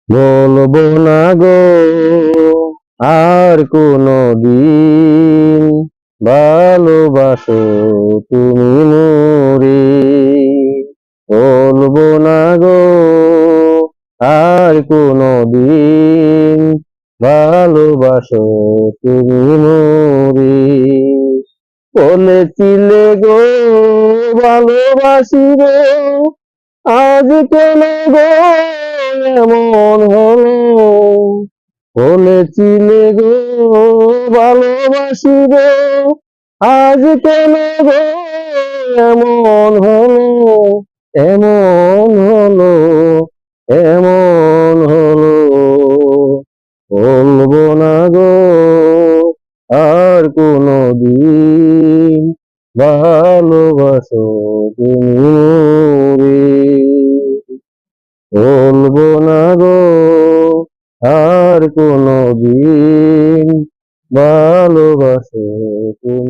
বলবো না গো আর কোনো দিন, ভালোবাসো তুমি মোরে। বলবো না গো আর কোনো দিন, ভালোবাসো তুমি মোরে। বলেছিলে গো ভালোবাসিবে, আজ কেন গো এমন হলো। বলেছিলে গো ভালোবাসিবে, আজ কেন গো এমন হলো, এমন হলো, এমন হলো। বলবো না গো আর কোনো দিন, ভালোবাসো তুমি মোরে। বলবো না গো আর কোনো দিন, ভালোবাসো তুমি।